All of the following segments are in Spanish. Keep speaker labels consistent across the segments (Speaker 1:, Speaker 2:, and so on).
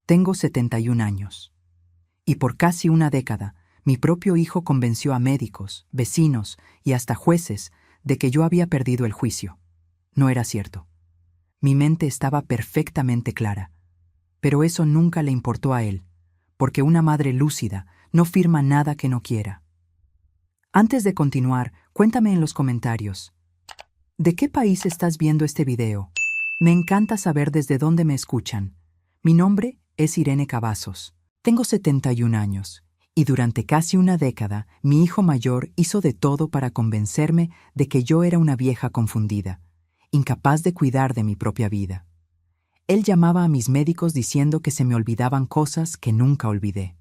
Speaker 1: Tengo 71 años. Y por casi una década, mi propio hijo convenció a médicos, vecinos y hasta jueces de que yo había perdido el juicio. No era cierto. Mi mente estaba perfectamente clara. Pero eso nunca le importó a él, porque una madre lúcida no firma nada que no quiera. Antes de continuar, cuéntame en los comentarios, ¿de qué país estás viendo este video? Me encanta saber desde dónde me escuchan. Mi nombre es Irene Cavazos. Tengo 71 años, y durante casi una década, mi hijo mayor hizo de todo para convencerme de que yo era una vieja confundida, incapaz de cuidar de mi propia vida. Él llamaba a mis médicos diciendo que se me olvidaban cosas que nunca olvidé.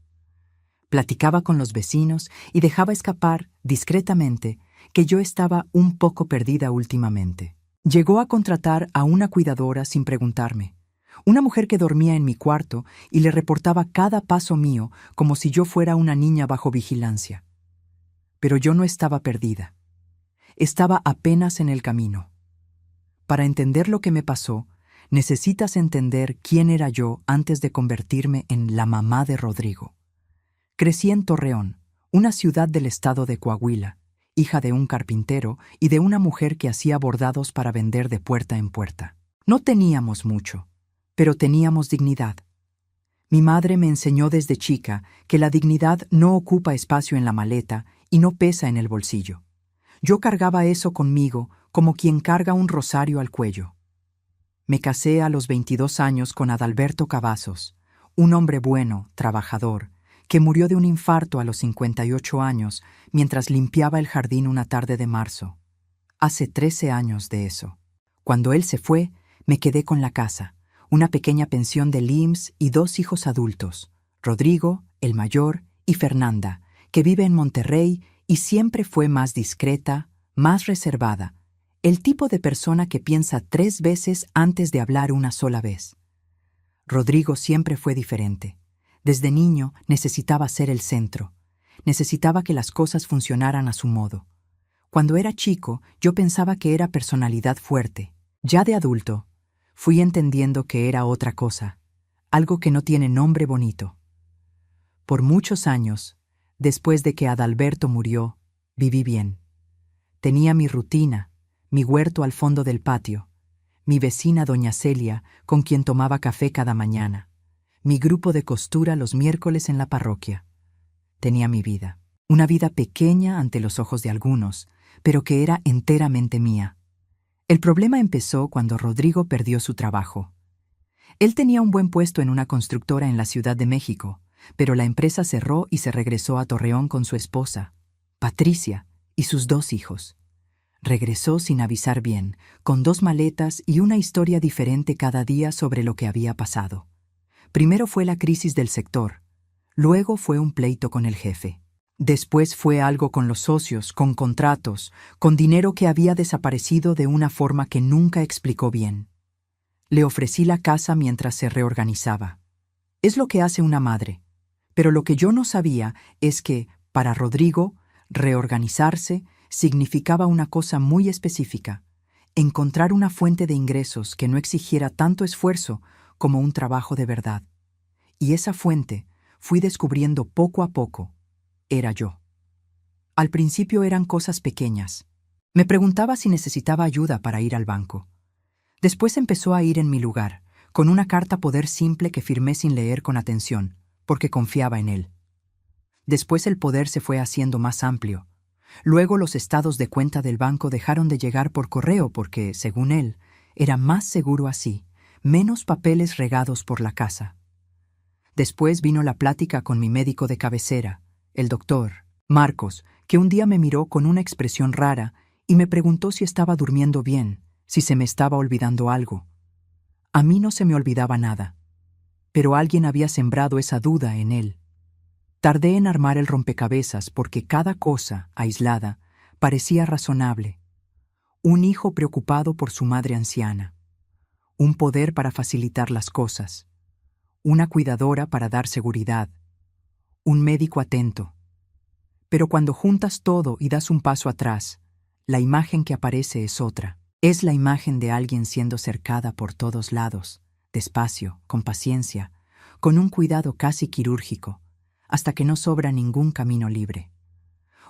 Speaker 1: Platicaba con los vecinos y dejaba escapar, discretamente, que yo estaba un poco perdida últimamente. Llegó a contratar a una cuidadora sin preguntarme, una mujer que dormía en mi cuarto y le reportaba cada paso mío como si yo fuera una niña bajo vigilancia. Pero yo no estaba perdida. Estaba apenas en el camino. Para entender lo que me pasó, necesitas entender quién era yo antes de convertirme en la mamá de Rodrigo. Crecí en Torreón, una ciudad del estado de Coahuila, hija de un carpintero y de una mujer que hacía bordados para vender de puerta en puerta. No teníamos mucho, pero teníamos dignidad. Mi madre me enseñó desde chica que la dignidad no ocupa espacio en la maleta y no pesa en el bolsillo. Yo cargaba eso conmigo como quien carga un rosario al cuello. Me casé a los 22 años con Adalberto Cavazos, un hombre bueno, trabajador, que murió de un infarto a los 58 años mientras limpiaba el jardín una tarde de marzo. Hace 13 años de eso. Cuando él se fue, me quedé con la casa, una pequeña pensión del IMSS y 2 hijos adultos, Rodrigo, el mayor, y Fernanda, que vive en Monterrey y siempre fue más discreta, más reservada, el tipo de persona que piensa 3 veces antes de hablar una sola vez. Rodrigo siempre fue diferente. Desde niño necesitaba ser el centro. Necesitaba que las cosas funcionaran a su modo. Cuando era chico, yo pensaba que era personalidad fuerte. Ya de adulto, fui entendiendo que era otra cosa, algo que no tiene nombre bonito. Por muchos años, después de que Adalberto murió, viví bien. Tenía mi rutina, mi huerto al fondo del patio, mi vecina doña Celia, con quien tomaba café cada mañana, mi grupo de costura los miércoles en la parroquia. Tenía mi vida, una vida pequeña ante los ojos de algunos, pero que era enteramente mía. El problema empezó cuando Rodrigo perdió su trabajo. Él tenía un buen puesto en una constructora en la Ciudad de México, pero la empresa cerró y se regresó a Torreón con su esposa, Patricia, y sus 2 hijos. Regresó sin avisar bien, con 2 maletas y una historia diferente cada día sobre lo que había pasado. Primero fue la crisis del sector, luego fue un pleito con el jefe. Después fue algo con los socios, con contratos, con dinero que había desaparecido de una forma que nunca explicó bien. Le ofrecí la casa mientras se reorganizaba. Es lo que hace una madre. Pero lo que yo no sabía es que, para Rodrigo, reorganizarse significaba una cosa muy específica: encontrar una fuente de ingresos que no exigiera tanto esfuerzo como un trabajo de verdad. Y esa fuente, fui descubriendo poco a poco, era yo. Al principio eran cosas pequeñas. Me preguntaba si necesitaba ayuda para ir al banco. Después empezó a ir en mi lugar, con una carta poder simple que firmé sin leer con atención, porque confiaba en él. Después el poder se fue haciendo más amplio. Luego los estados de cuenta del banco dejaron de llegar por correo porque, según él, era más seguro así, menos papeles regados por la casa. Después vino la plática con mi médico de cabecera, el doctor Marcos, que un día me miró con una expresión rara y me preguntó si estaba durmiendo bien, si se me estaba olvidando algo. A mí no se me olvidaba nada, pero alguien había sembrado esa duda en él. Tardé en armar el rompecabezas porque cada cosa, aislada, parecía razonable. Un hijo preocupado por su madre anciana. Un poder para facilitar las cosas. Una cuidadora para dar seguridad. Un médico atento. Pero cuando juntas todo y das un paso atrás, la imagen que aparece es otra. Es la imagen de alguien siendo cercada por todos lados, despacio, con paciencia, con un cuidado casi quirúrgico, hasta que no sobra ningún camino libre.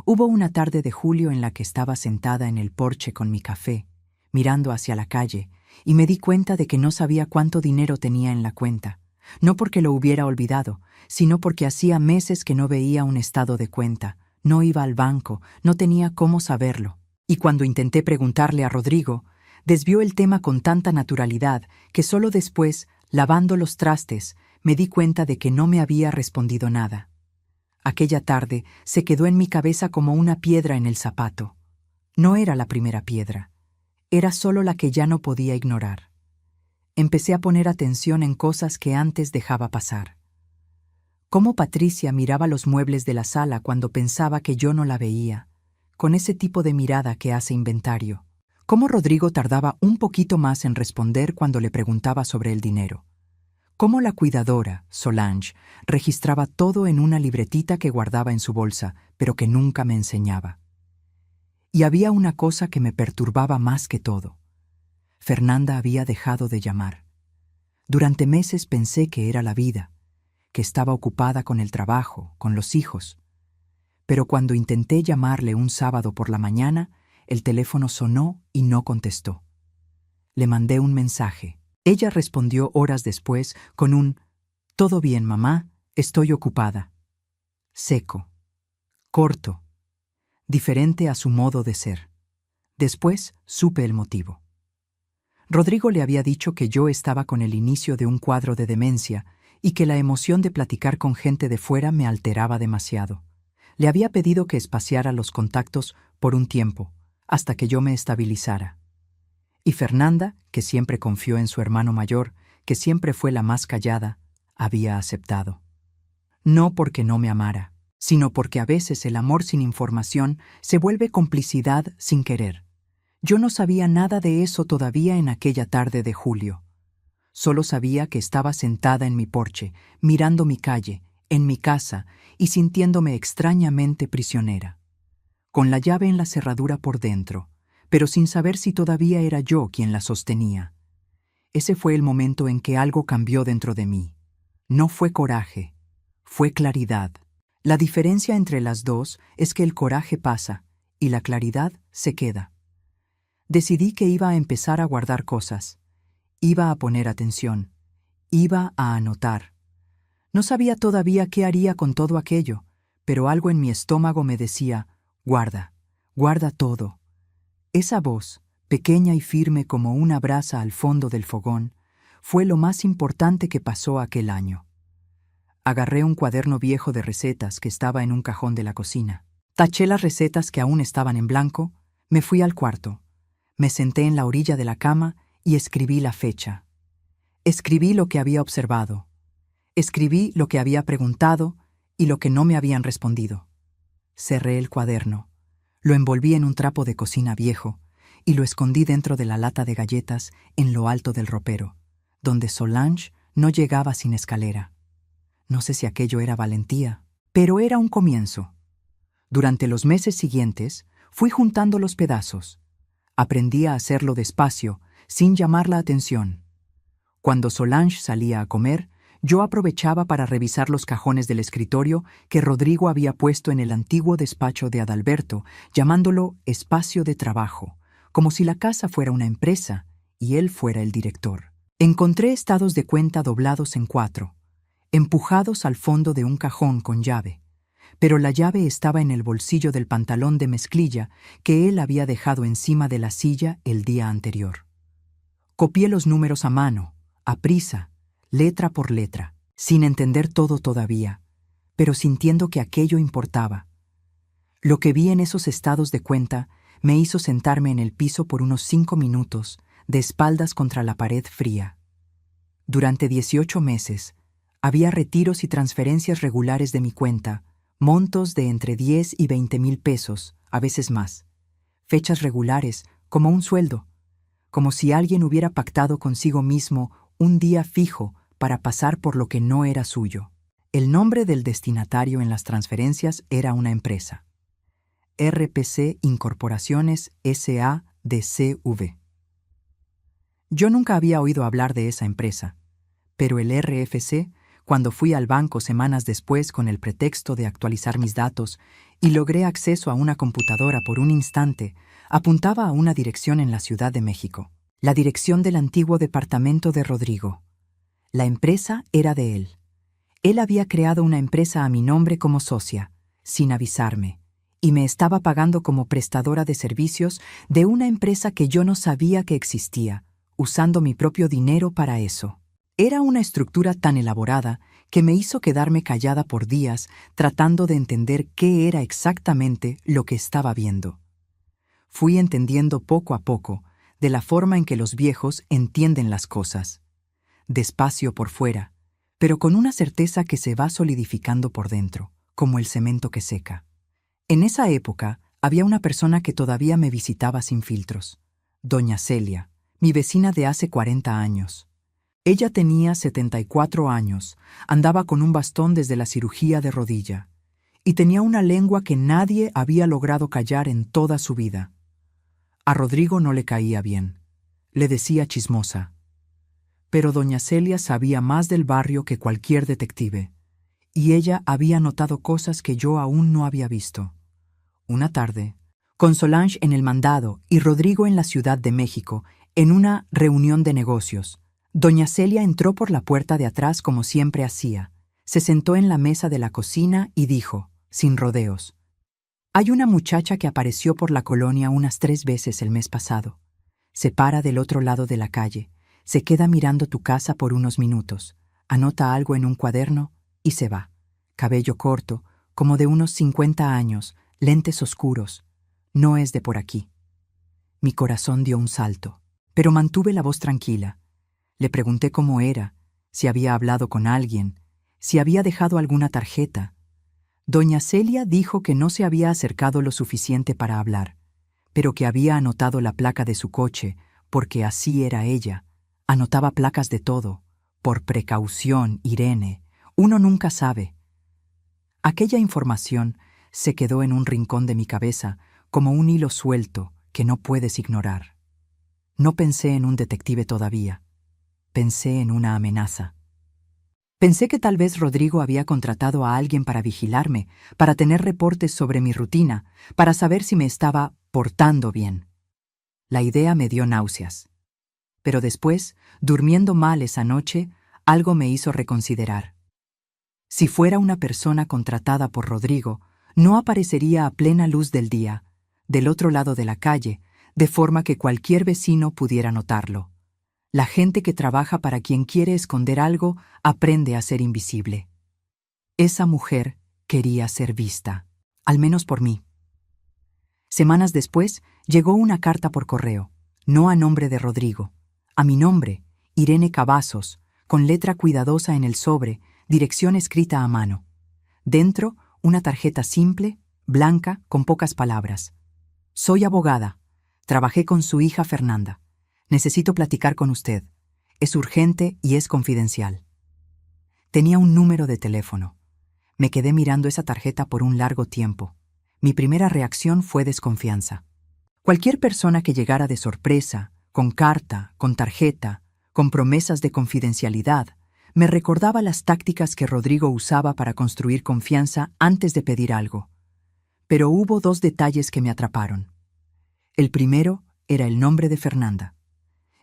Speaker 1: Hubo una tarde de julio en la que estaba sentada en el porche con mi café, mirando hacia la calle, y me di cuenta de que no sabía cuánto dinero tenía en la cuenta, no porque lo hubiera olvidado, sino porque hacía meses que no veía un estado de cuenta, no iba al banco, no tenía cómo saberlo. Y cuando intenté preguntarle a Rodrigo, desvió el tema con tanta naturalidad que solo después, lavando los trastes, me di cuenta de que no me había respondido nada. Aquella tarde se quedó en mi cabeza como una piedra en el zapato. No era la primera piedra, era solo la que ya no podía ignorar. Empecé a poner atención en cosas que antes dejaba pasar. Cómo Patricia miraba los muebles de la sala cuando pensaba que yo no la veía, con ese tipo de mirada que hace inventario. Cómo Rodrigo tardaba un poquito más en responder cuando le preguntaba sobre el dinero. Cómo la cuidadora, Solange, registraba todo en una libretita que guardaba en su bolsa, pero que nunca me enseñaba. Y había una cosa que me perturbaba más que todo. Fernanda había dejado de llamar. Durante meses pensé que era la vida, que estaba ocupada con el trabajo, con los hijos. Pero cuando intenté llamarle un sábado por la mañana, el teléfono sonó y no contestó. Le mandé un mensaje. Ella respondió horas después con un «Todo bien, mamá, estoy ocupada». Seco, corto, diferente a su modo de ser. Después supe el motivo. Rodrigo le había dicho que yo estaba con el inicio de un cuadro de demencia y que la emoción de platicar con gente de fuera me alteraba demasiado. Le había pedido que espaciara los contactos por un tiempo, hasta que yo me estabilizara. Y Fernanda, que siempre confió en su hermano mayor, que siempre fue la más callada, había aceptado. No porque no me amara, sino porque a veces el amor sin información se vuelve complicidad sin querer. Yo no sabía nada de eso todavía en aquella tarde de julio. Solo sabía que estaba sentada en mi porche, mirando mi calle, en mi casa, y sintiéndome extrañamente prisionera. Con la llave en la cerradura por dentro, pero sin saber si todavía era yo quien la sostenía. Ese fue el momento en que algo cambió dentro de mí. No fue coraje, fue claridad. La diferencia entre las dos es que el coraje pasa y la claridad se queda. Decidí que iba a empezar a guardar cosas. Iba a poner atención. Iba a anotar. No sabía todavía qué haría con todo aquello, pero algo en mi estómago me decía, guarda, guarda todo. Esa voz, pequeña y firme como una brasa al fondo del fogón, fue lo más importante que pasó aquel año. Agarré un cuaderno viejo de recetas que estaba en un cajón de la cocina. Taché las recetas que aún estaban en blanco, me fui al cuarto. Me senté en la orilla de la cama y escribí la fecha. Escribí lo que había observado. Escribí lo que había preguntado y lo que no me habían respondido. Cerré el cuaderno, lo envolví en un trapo de cocina viejo y lo escondí dentro de la lata de galletas en lo alto del ropero, donde Solange no llegaba sin escalera. No sé si aquello era valentía, pero era un comienzo. Durante los meses siguientes fui juntando los pedazos. Aprendí a hacerlo despacio, sin llamar la atención. Cuando Solange salía a comer, yo aprovechaba para revisar los cajones del escritorio que Rodrigo había puesto en el antiguo despacho de Adalberto, llamándolo espacio de trabajo, como si la casa fuera una empresa y él fuera el director. Encontré estados de cuenta doblados en 4, empujados al fondo de un cajón con llave, pero la llave estaba en el bolsillo del pantalón de mezclilla que él había dejado encima de la silla el día anterior. Copié los números a mano, a prisa, letra por letra, sin entender todo todavía, pero sintiendo que aquello importaba. Lo que vi en esos estados de cuenta me hizo sentarme en el piso por unos 5 minutos, de espaldas contra la pared fría. Durante 18 meses, había retiros y transferencias regulares de mi cuenta, montos de entre 10 y 20 mil pesos, a veces más. Fechas regulares, como un sueldo, como si alguien hubiera pactado consigo mismo un día fijo para pasar por lo que no era suyo. El nombre del destinatario en las transferencias era una empresa. RPC Incorporaciones S.A.D.C.V. Yo nunca había oído hablar de esa empresa, pero el RFC Cuando fui al banco semanas después con el pretexto de actualizar mis datos y logré acceso a una computadora por un instante, apuntaba a una dirección en la Ciudad de México, la dirección del antiguo departamento de Rodrigo. La empresa era de él. Él había creado una empresa a mi nombre como socia, sin avisarme, y me estaba pagando como prestadora de servicios de una empresa que yo no sabía que existía, usando mi propio dinero para eso. Era una estructura tan elaborada que me hizo quedarme callada por días tratando de entender qué era exactamente lo que estaba viendo. Fui entendiendo poco a poco de la forma en que los viejos entienden las cosas. Despacio por fuera, pero con una certeza que se va solidificando por dentro, como el cemento que seca. En esa época había una persona que todavía me visitaba sin filtros. Doña Celia, mi vecina de hace 40 años. Ella tenía 74 años, andaba con un bastón desde la cirugía de rodilla, y tenía una lengua que nadie había logrado callar en toda su vida. A Rodrigo no le caía bien. Le decía chismosa. Pero doña Celia sabía más del barrio que cualquier detective, y ella había notado cosas que yo aún no había visto. Una tarde, con Solange en el mandado y Rodrigo en la Ciudad de México, en una reunión de negocios, doña Celia entró por la puerta de atrás como siempre hacía, se sentó en la mesa de la cocina y dijo, sin rodeos: «Hay una muchacha que apareció por la colonia unas 3 veces el mes pasado. Se para del otro lado de la calle, se queda mirando tu casa por unos minutos, anota algo en un cuaderno y se va. Cabello corto, como de unos 50 años, lentes oscuros. No es de por aquí». Mi corazón dio un salto, pero mantuve la voz tranquila. Le pregunté cómo era, si había hablado con alguien, si había dejado alguna tarjeta. Doña Celia dijo que no se había acercado lo suficiente para hablar, pero que había anotado la placa de su coche, porque así era ella. Anotaba placas de todo. Por precaución, Irene. Uno nunca sabe. Aquella información se quedó en un rincón de mi cabeza como un hilo suelto que no puedes ignorar. No pensé en un detective todavía. Pensé en una amenaza. Pensé que tal vez Rodrigo había contratado a alguien para vigilarme, para tener reportes sobre mi rutina, para saber si me estaba portando bien. La idea me dio náuseas. Pero después, durmiendo mal esa noche, algo me hizo reconsiderar. Si fuera una persona contratada por Rodrigo, no aparecería a plena luz del día, del otro lado de la calle, de forma que cualquier vecino pudiera notarlo. La gente que trabaja para quien quiere esconder algo aprende a ser invisible. Esa mujer quería ser vista, al menos por mí. Semanas después, llegó una carta por correo, no a nombre de Rodrigo, a mi nombre, Irene Cavazos, con letra cuidadosa en el sobre, dirección escrita a mano. Dentro, una tarjeta simple, blanca, con pocas palabras. «Soy abogada. Trabajé con su hija Fernanda. Necesito platicar con usted. Es urgente y es confidencial». Tenía un número de teléfono. Me quedé mirando esa tarjeta por un largo tiempo. Mi primera reacción fue desconfianza. Cualquier persona que llegara de sorpresa, con carta, con tarjeta, con promesas de confidencialidad, me recordaba las tácticas que Rodrigo usaba para construir confianza antes de pedir algo. Pero hubo 2 detalles que me atraparon. El primero era el nombre de Fernanda.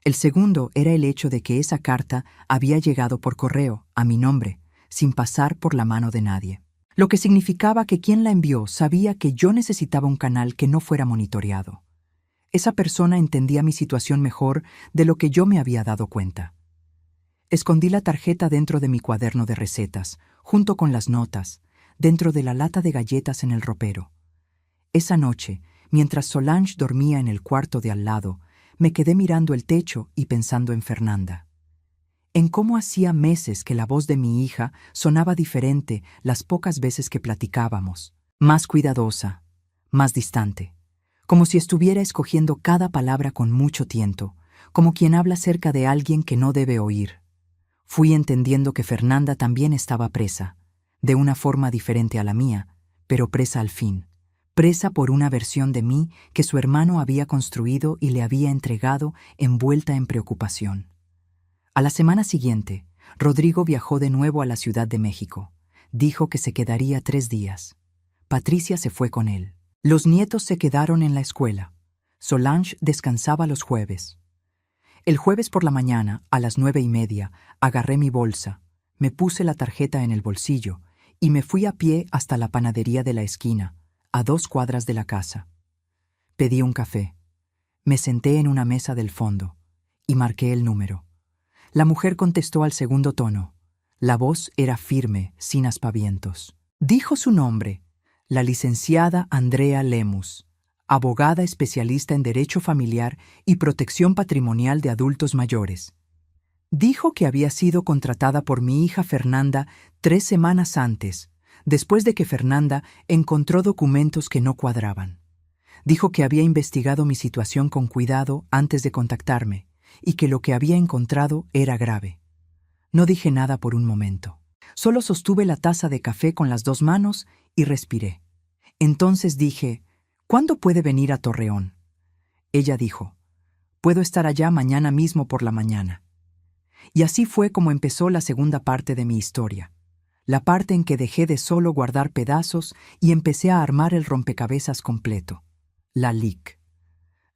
Speaker 1: El segundo era el hecho de que esa carta había llegado por correo, a mi nombre, sin pasar por la mano de nadie. Lo que significaba que quien la envió sabía que yo necesitaba un canal que no fuera monitoreado. Esa persona entendía mi situación mejor de lo que yo me había dado cuenta. Escondí la tarjeta dentro de mi cuaderno de recetas, junto con las notas, dentro de la lata de galletas en el ropero. Esa noche, mientras Solange dormía en el cuarto de al lado, me quedé mirando el techo y pensando en Fernanda. En cómo hacía meses que la voz de mi hija sonaba diferente las pocas veces que platicábamos, más cuidadosa, más distante, como si estuviera escogiendo cada palabra con mucho tiento, como quien habla cerca de alguien que no debe oír. Fui entendiendo que Fernanda también estaba presa, de una forma diferente a la mía, pero presa al fin. Presa por una versión de mí que su hermano había construido y le había entregado envuelta en preocupación. A la semana siguiente, Rodrigo viajó de nuevo a la Ciudad de México. Dijo que se quedaría 3 días. Patricia se fue con él. Los nietos se quedaron en la escuela. Solange descansaba los jueves. El jueves por la mañana, a las 9:30, agarré mi bolsa, me puse la tarjeta en el bolsillo y me fui a pie hasta la panadería de la esquina, a 2 cuadras de la casa. Pedí un café. Me senté en una mesa del fondo y marqué el número. La mujer contestó al segundo tono. La voz era firme, sin aspavientos. Dijo su nombre, la licenciada Andrea Lemus, abogada especialista en Derecho Familiar y Protección Patrimonial de Adultos Mayores. Dijo que había sido contratada por mi hija Fernanda 3 semanas antes, después de que Fernanda encontró documentos que no cuadraban. Dijo que había investigado mi situación con cuidado antes de contactarme y que lo que había encontrado era grave. No dije nada por un momento. Solo sostuve la taza de café con las 2 manos y respiré. Entonces dije, ¿cuándo puede venir a Torreón? Ella dijo, puedo estar allá mañana mismo por la mañana. Y así fue como empezó la segunda parte de mi historia, la parte en que dejé de solo guardar pedazos y empecé a armar el rompecabezas completo, la LIC.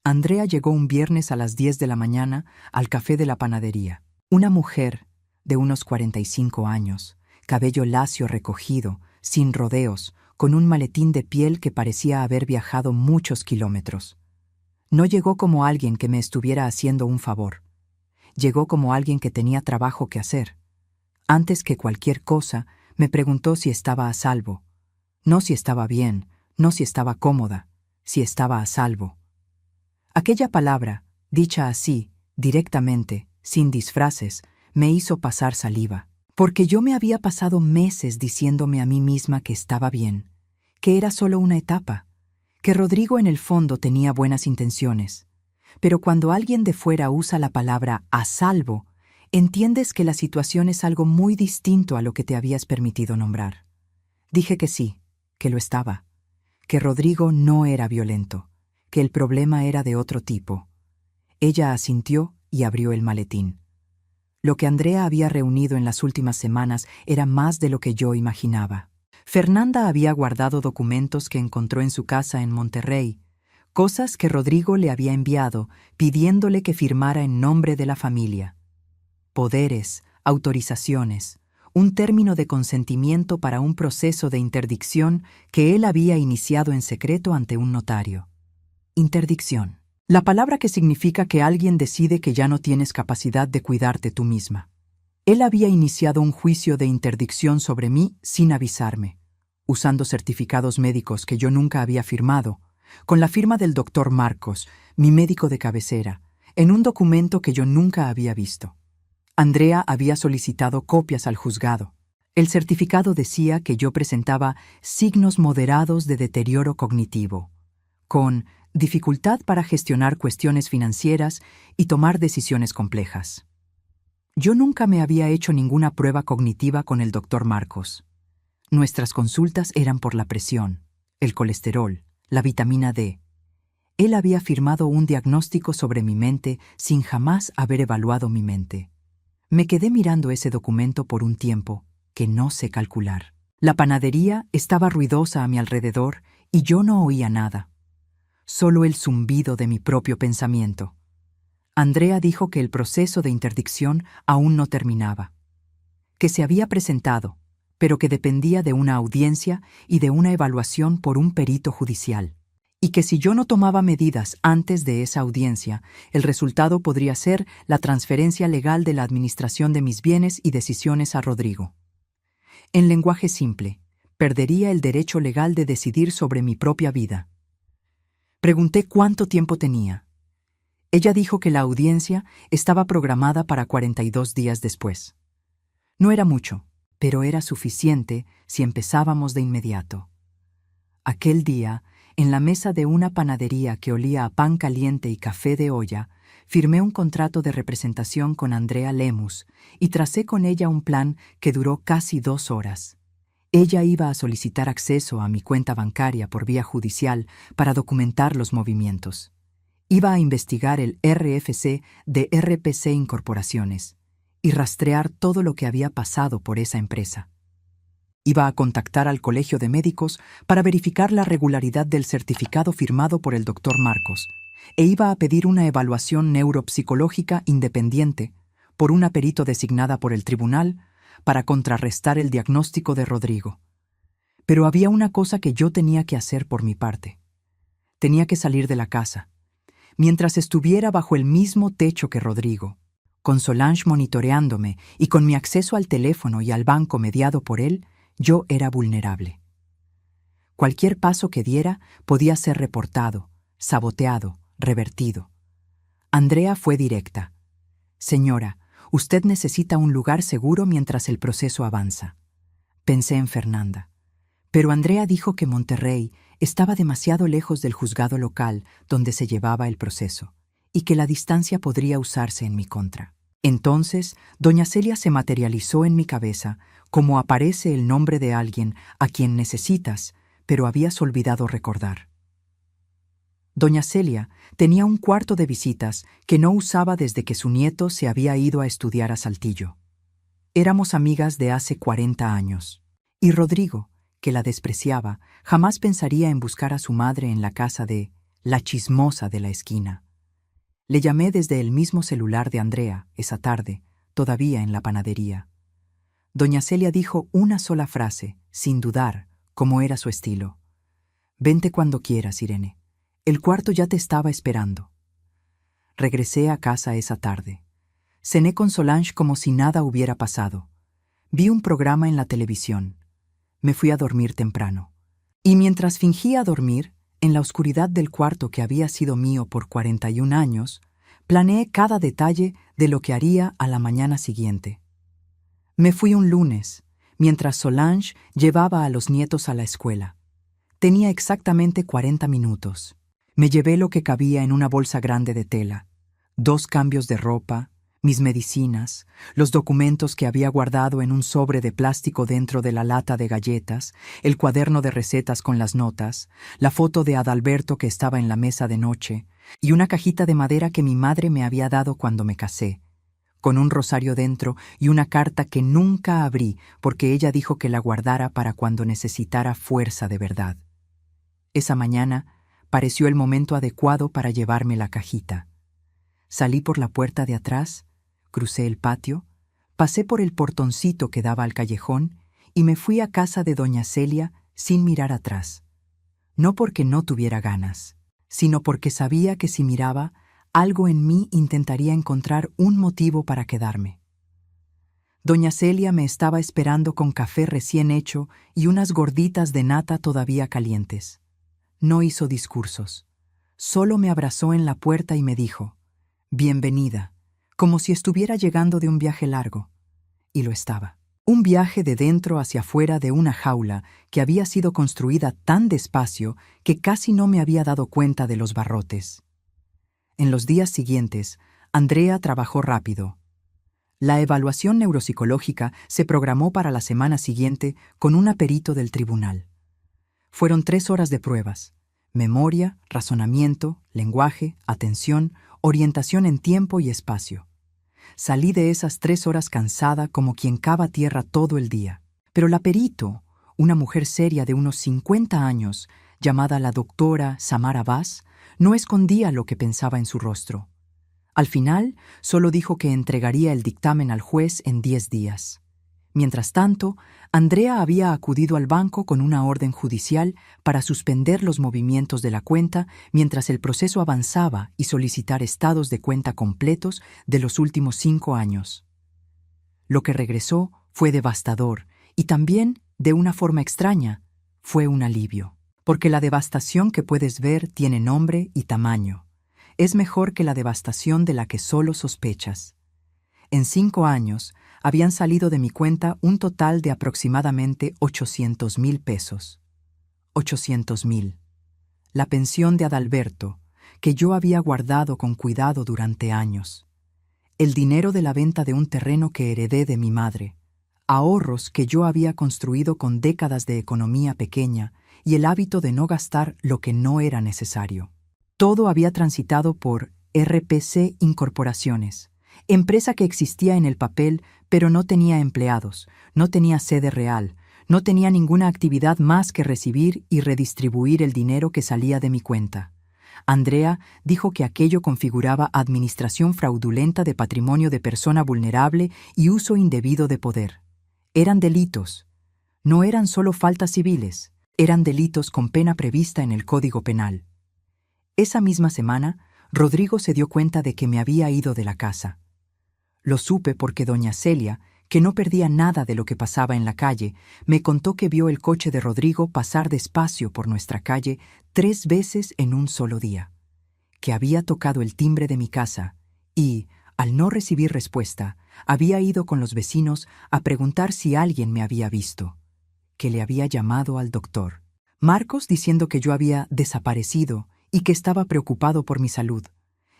Speaker 1: Andrea llegó un viernes a las 10 de la mañana al café de la panadería. Una mujer de unos 45 años, cabello lacio recogido, sin rodeos, con un maletín de piel que parecía haber viajado muchos kilómetros. No llegó como alguien que me estuviera haciendo un favor. Llegó como alguien que tenía trabajo que hacer. Antes que cualquier cosa, me preguntó si estaba a salvo. No si estaba bien, no si estaba cómoda, si estaba a salvo. Aquella palabra, dicha así, directamente, sin disfraces, me hizo pasar saliva, porque yo me había pasado meses diciéndome a mí misma que estaba bien, que era solo una etapa, que Rodrigo en el fondo tenía buenas intenciones. Pero cuando alguien de fuera usa la palabra a salvo, entiendes que la situación es algo muy distinto a lo que te habías permitido nombrar. Dije que sí, que lo estaba, que Rodrigo no era violento, que el problema era de otro tipo. Ella asintió y abrió el maletín. Lo que Andrea había reunido en las últimas semanas era más de lo que yo imaginaba. Fernanda había guardado documentos que encontró en su casa en Monterrey, cosas que Rodrigo le había enviado pidiéndole que firmara en nombre de la familia. Poderes, autorizaciones, un término de consentimiento para un proceso de interdicción que él había iniciado en secreto ante un notario. Interdicción. La palabra que significa que alguien decide que ya no tienes capacidad de cuidarte tú misma. Él había iniciado un juicio de interdicción sobre mí sin avisarme, usando certificados médicos que yo nunca había firmado, con la firma del doctor Marcos, mi médico de cabecera, en un documento que yo nunca había visto. Andrea había solicitado copias al juzgado. El certificado decía que yo presentaba signos moderados de deterioro cognitivo, con dificultad para gestionar cuestiones financieras y tomar decisiones complejas. Yo nunca me había hecho ninguna prueba cognitiva con el doctor Marcos. Nuestras consultas eran por la presión, el colesterol, la vitamina D. Él había firmado un diagnóstico sobre mi mente sin jamás haber evaluado mi mente. Me quedé mirando ese documento por un tiempo que no sé calcular. La panadería estaba ruidosa a mi alrededor y yo no oía nada. Solo el zumbido de mi propio pensamiento. Andrea dijo que el proceso de interdicción aún no terminaba, que se había presentado, pero que dependía de una audiencia y de una evaluación por un perito judicial, y que si yo no tomaba medidas antes de esa audiencia, el resultado podría ser la transferencia legal de la administración de mis bienes y decisiones a Rodrigo. En lenguaje simple, perdería el derecho legal de decidir sobre mi propia vida. Pregunté cuánto tiempo tenía. Ella dijo que la audiencia estaba programada para 42 días después. No era mucho, pero era suficiente si empezábamos de inmediato. Aquel día, en la mesa de una panadería que olía a pan caliente y café de olla, firmé un contrato de representación con Andrea Lemus y tracé con ella un plan que duró casi 2 horas. Ella iba a solicitar acceso a mi cuenta bancaria por vía judicial para documentar los movimientos. Iba a investigar el RFC de RPC Incorporaciones y rastrear todo lo que había pasado por esa empresa. Iba a contactar al Colegio de Médicos para verificar la regularidad del certificado firmado por el doctor Marcos, e iba a pedir una evaluación neuropsicológica independiente por una perito designada por el tribunal para contrarrestar el diagnóstico de Rodrigo. Pero había una cosa que yo tenía que hacer por mi parte. Tenía que salir de la casa. Mientras estuviera bajo el mismo techo que Rodrigo, con Solange monitoreándome y con mi acceso al teléfono y al banco mediado por él, yo era vulnerable. Cualquier paso que diera podía ser reportado, saboteado, revertido. Andrea fue directa. «Señora, usted necesita un lugar seguro mientras el proceso avanza». Pensé en Fernanda. Pero Andrea dijo que Monterrey estaba demasiado lejos del juzgado local donde se llevaba el proceso y que la distancia podría usarse en mi contra. Entonces, doña Celia se materializó en mi cabeza como aparece el nombre de alguien a quien necesitas, pero habías olvidado recordar. Doña Celia tenía un cuarto de visitas que no usaba desde que su nieto se había ido a estudiar a Saltillo. Éramos amigas de hace 40 años. Y Rodrigo, que la despreciaba, jamás pensaría en buscar a su madre en la casa de la chismosa de la esquina. Le llamé desde el mismo celular de Andrea, esa tarde, todavía en la panadería. Doña Celia dijo una sola frase, sin dudar, como era su estilo. «Vente cuando quieras, Irene. El cuarto ya te estaba esperando». Regresé a casa esa tarde. Cené con Solange como si nada hubiera pasado. Vi un programa en la televisión. Me fui a dormir temprano. Y mientras fingía dormir, en la oscuridad del cuarto que había sido mío por 41 años, planeé cada detalle de lo que haría a la mañana siguiente. Me fui un lunes, mientras Solange llevaba a los nietos a la escuela. Tenía exactamente 40 minutos. Me llevé lo que cabía en una bolsa grande de tela, 2 cambios de ropa, mis medicinas, los documentos que había guardado en un sobre de plástico dentro de la lata de galletas, el cuaderno de recetas con las notas, la foto de Adalberto que estaba en la mesa de noche, y una cajita de madera que mi madre me había dado cuando me casé, con un rosario dentro y una carta que nunca abrí porque ella dijo que la guardara para cuando necesitara fuerza de verdad. Esa mañana pareció el momento adecuado para llevarme la cajita. Salí por la puerta de atrás, crucé el patio, pasé por el portoncito que daba al callejón y me fui a casa de doña Celia sin mirar atrás. No porque no tuviera ganas, sino porque sabía que si miraba, algo en mí intentaría encontrar un motivo para quedarme. Doña Celia me estaba esperando con café recién hecho y unas gorditas de nata todavía calientes. No hizo discursos. Solo me abrazó en la puerta y me dijo, «Bienvenida», como si estuviera llegando de un viaje largo. Y lo estaba. Un viaje de dentro hacia afuera de una jaula que había sido construida tan despacio que casi no me había dado cuenta de los barrotes. En los días siguientes, Andrea trabajó rápido. La evaluación neuropsicológica se programó para la semana siguiente con un perito del tribunal. Fueron 3 horas de pruebas: memoria, razonamiento, lenguaje, atención, orientación en tiempo y espacio. Salí de esas 3 horas cansada como quien cava tierra todo el día. Pero la perito, una mujer seria de unos 50 años, llamada la doctora Samara Vaz, no escondía lo que pensaba en su rostro. Al final, solo dijo que entregaría el dictamen al juez en 10 días. Mientras tanto, Andrea había acudido al banco con una orden judicial para suspender los movimientos de la cuenta mientras el proceso avanzaba y solicitar estados de cuenta completos de los últimos 5 años. Lo que regresó fue devastador y también, de una forma extraña, fue un alivio. Porque la devastación que puedes ver tiene nombre y tamaño. Es mejor que la devastación de la que solo sospechas. En 5 años, habían salido de mi cuenta un total de aproximadamente 800,000 pesos. 800,000. La pensión de Adalberto, que yo había guardado con cuidado durante años. El dinero de la venta de un terreno que heredé de mi madre. Ahorros que yo había construido con décadas de economía pequeña y el hábito de no gastar lo que no era necesario. Todo había transitado por RPC Incorporaciones, empresa que existía en el papel, pero no tenía empleados, no tenía sede real, no tenía ninguna actividad más que recibir y redistribuir el dinero que salía de mi cuenta. Andrea dijo que aquello configuraba administración fraudulenta de patrimonio de persona vulnerable y uso indebido de poder. Eran delitos. No eran solo faltas civiles, eran delitos con pena prevista en el Código Penal. Esa misma semana, Rodrigo se dio cuenta de que me había ido de la casa. Lo supe porque doña Celia, que no perdía nada de lo que pasaba en la calle, me contó que vio el coche de Rodrigo pasar despacio por nuestra calle 3 veces en un solo día, que había tocado el timbre de mi casa y, al no recibir respuesta, había ido con los vecinos a preguntar si alguien me había visto, que le había llamado al doctor. Marcos diciendo que yo había desaparecido y que estaba preocupado por mi salud.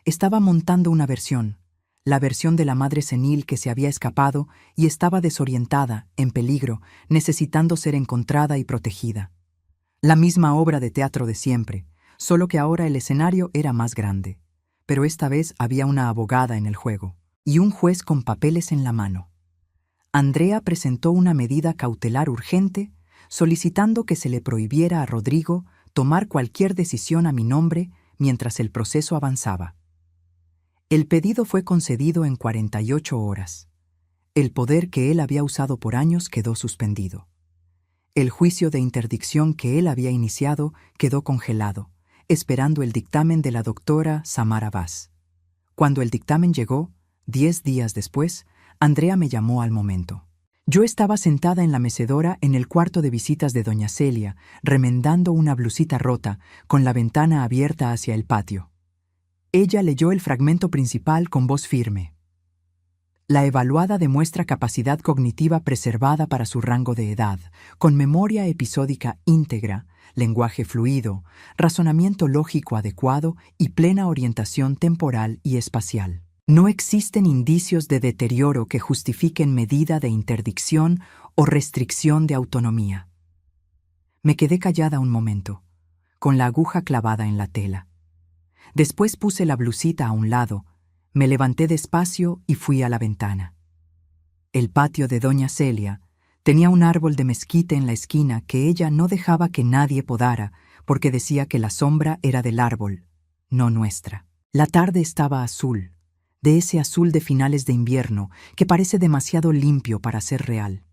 Speaker 1: Estaba montando una versión, la versión de la madre senil que se había escapado y estaba desorientada, en peligro, necesitando ser encontrada y protegida. La misma obra de teatro de siempre, solo que ahora el escenario era más grande. Pero esta vez había una abogada en el juego y un juez con papeles en la mano. Andrea presentó una medida cautelar urgente, solicitando que se le prohibiera a Rodrigo tomar cualquier decisión a mi nombre mientras el proceso avanzaba. El pedido fue concedido en 48 horas. El poder que él había usado por años quedó suspendido. El juicio de interdicción que él había iniciado quedó congelado, esperando el dictamen de la doctora Samara Vaz. Cuando el dictamen llegó, 10 días después, Andrea me llamó al momento. Yo estaba sentada en la mecedora en el cuarto de visitas de doña Celia, remendando una blusita rota, con la ventana abierta hacia el patio. Ella leyó el fragmento principal con voz firme. La evaluada demuestra capacidad cognitiva preservada para su rango de edad, con memoria episódica íntegra, lenguaje fluido, razonamiento lógico adecuado y plena orientación temporal y espacial. No existen indicios de deterioro que justifiquen medida de interdicción o restricción de autonomía. Me quedé callada un momento, con la aguja clavada en la tela. Después puse la blusita a un lado, me levanté despacio y fui a la ventana. El patio de doña Celia tenía un árbol de mezquite en la esquina que ella no dejaba que nadie podara porque decía que la sombra era del árbol, no nuestra. La tarde estaba azul, de ese azul de finales de invierno que parece demasiado limpio para ser real.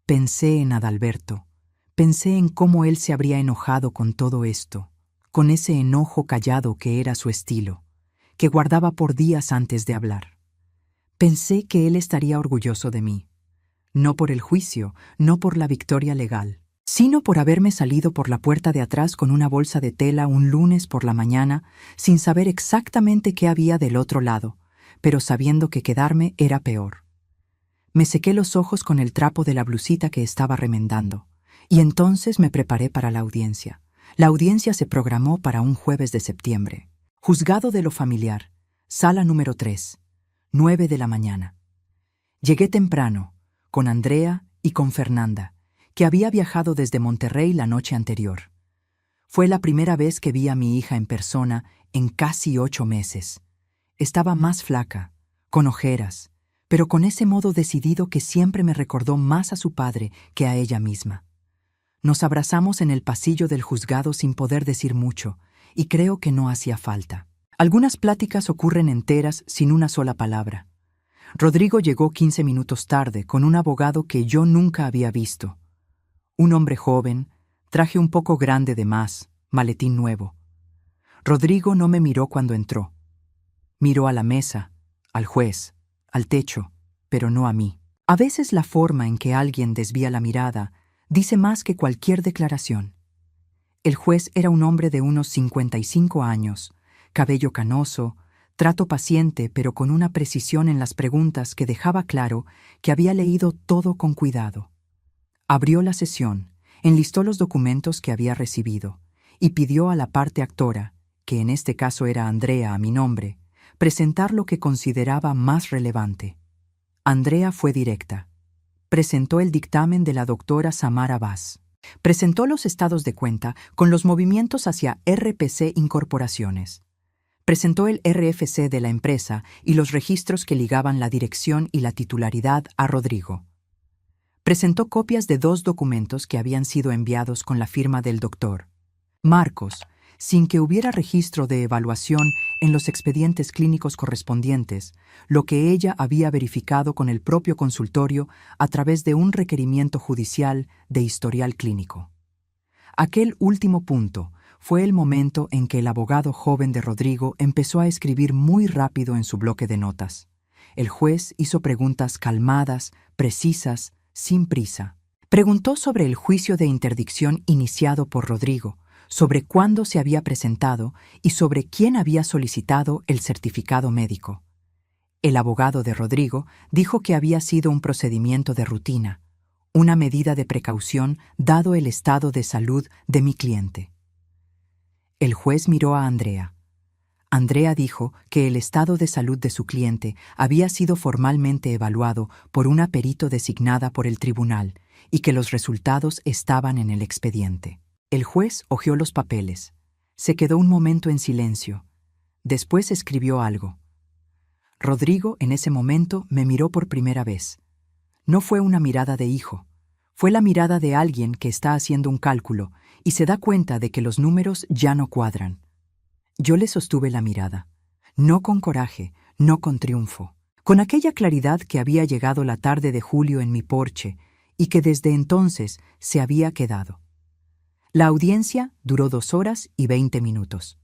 Speaker 1: Pensé en Adalberto, pensé en cómo él se habría enojado con todo esto, con ese enojo callado que era su estilo, que guardaba por días antes de hablar. Pensé que él estaría orgulloso de mí, no por el juicio, no por la victoria legal, sino por haberme salido por la puerta de atrás con una bolsa de tela un lunes por la mañana, sin saber exactamente qué había del otro lado, pero sabiendo que quedarme era peor. Me sequé los ojos con el trapo de la blusita que estaba remendando, y entonces me preparé para la audiencia. La audiencia se programó para un jueves de septiembre. Juzgado de lo familiar, sala número 3, 9 de la mañana. Llegué temprano, con Andrea y con Fernanda, que había viajado desde Monterrey la noche anterior. Fue la primera vez que vi a mi hija en persona en casi 8 meses. Estaba más flaca, con ojeras, pero con ese modo decidido que siempre me recordó más a su padre que a ella misma. Nos abrazamos en el pasillo del juzgado sin poder decir mucho, y creo que no hacía falta. Algunas pláticas ocurren enteras sin una sola palabra. Rodrigo llegó 15 minutos tarde con un abogado que yo nunca había visto. Un hombre joven, traje un poco grande de más, maletín nuevo. Rodrigo no me miró cuando entró. Miró a la mesa, al juez, al techo, pero no a mí. A veces la forma en que alguien desvía la mirada dice más que cualquier declaración. El juez era un hombre de unos 55 años, cabello canoso, trato paciente pero con una precisión en las preguntas que dejaba claro que había leído todo con cuidado. Abrió la sesión, enlistó los documentos que había recibido y pidió a la parte actora, que en este caso era Andrea a mi nombre, presentar lo que consideraba más relevante. Andrea fue directa. Presentó el dictamen de la doctora Samara Vaz. Presentó los estados de cuenta con los movimientos hacia RPC Incorporaciones. Presentó el RFC de la empresa y los registros que ligaban la dirección y la titularidad a Rodrigo. Presentó copias de 2 documentos que habían sido enviados con la firma del doctor Marcos, sin que hubiera registro de evaluación en los expedientes clínicos correspondientes, lo que ella había verificado con el propio consultorio a través de un requerimiento judicial de historial clínico. Aquel último punto fue el momento en que el abogado joven de Rodrigo empezó a escribir muy rápido en su bloque de notas. El juez hizo preguntas calmadas, precisas, sin prisa. Preguntó sobre el juicio de interdicción iniciado por Rodrigo, sobre cuándo se había presentado y sobre quién había solicitado el certificado médico. El abogado de Rodrigo dijo que había sido un procedimiento de rutina, una medida de precaución dado el estado de salud de mi cliente. El juez miró a Andrea. Andrea dijo que el estado de salud de su cliente había sido formalmente evaluado por una perito designada por el tribunal y que los resultados estaban en el expediente. El juez hojeó los papeles. Se quedó un momento en silencio. Después escribió algo. Rodrigo, en ese momento, me miró por primera vez. No fue una mirada de hijo. Fue la mirada de alguien que está haciendo un cálculo y se da cuenta de que los números ya no cuadran. Yo le sostuve la mirada, no con coraje, no con triunfo, con aquella claridad que había llegado la tarde de julio en mi porche y que desde entonces se había quedado. La audiencia duró 2 horas y 20 minutos.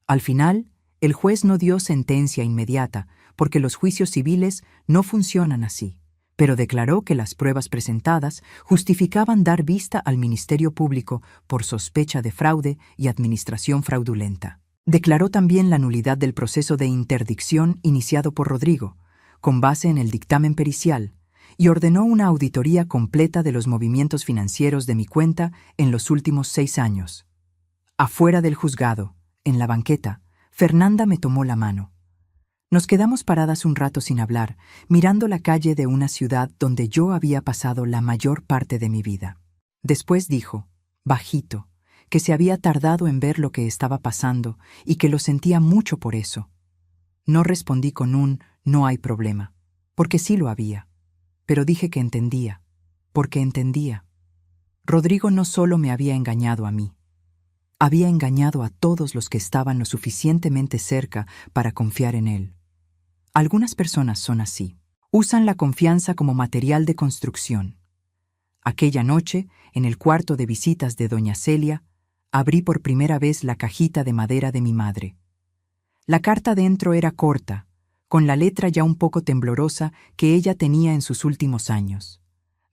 Speaker 1: Al final, el juez no dio sentencia inmediata, porque los juicios civiles no funcionan así, pero declaró que las pruebas presentadas justificaban dar vista al Ministerio Público por sospecha de fraude y administración fraudulenta. Declaró también la nulidad del proceso de interdicción iniciado por Rodrigo, con base en el dictamen pericial, y ordenó una auditoría completa de los movimientos financieros de mi cuenta en los últimos 6 años. Afuera del juzgado, en la banqueta, Fernanda me tomó la mano. Nos quedamos paradas un rato sin hablar, mirando la calle de una ciudad donde yo había pasado la mayor parte de mi vida. Después dijo, bajito, que se había tardado en ver lo que estaba pasando y que lo sentía mucho por eso. No respondí con un «no hay problema», porque sí lo había, pero dije que entendía, porque entendía. Rodrigo no solo me había engañado a mí, había engañado a todos los que estaban lo suficientemente cerca para confiar en él. Algunas personas son así. Usan la confianza como material de construcción. Aquella noche, en el cuarto de visitas de doña Celia, abrí por primera vez la cajita de madera de mi madre. La carta dentro era corta, con la letra ya un poco temblorosa que ella tenía en sus últimos años.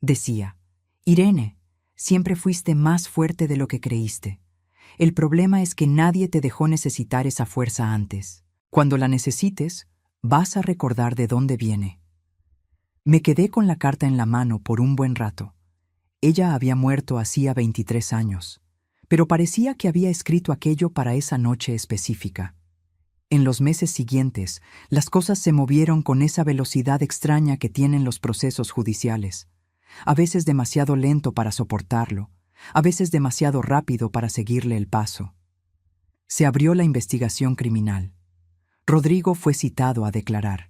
Speaker 1: Decía, Irene, siempre fuiste más fuerte de lo que creíste. El problema es que nadie te dejó necesitar esa fuerza antes. Cuando la necesites, vas a recordar de dónde viene. Me quedé con la carta en la mano por un buen rato. Ella había muerto hacía 23 años, pero parecía que había escrito aquello para esa noche específica. En los meses siguientes, las cosas se movieron con esa velocidad extraña que tienen los procesos judiciales. A veces demasiado lento para soportarlo, a veces demasiado rápido para seguirle el paso. Se abrió la investigación criminal. Rodrigo fue citado a declarar.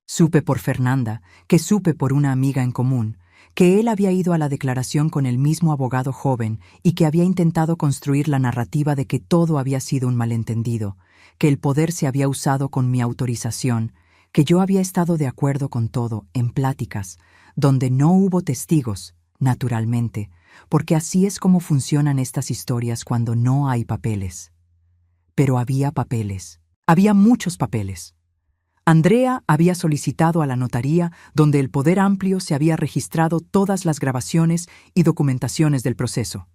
Speaker 1: Supe por Fernanda, que supe por una amiga en común, que él había ido a la declaración con el mismo abogado joven y que había intentado construir la narrativa de que todo había sido un malentendido, que el poder se había usado con mi autorización, que yo había estado de acuerdo con todo, en pláticas, donde no hubo testigos, naturalmente, porque así es como funcionan estas historias cuando no hay papeles. Pero había papeles. Había muchos papeles. Andrea había solicitado a la notaría donde el Poder Amplio se había registrado todas las grabaciones y documentaciones del proceso.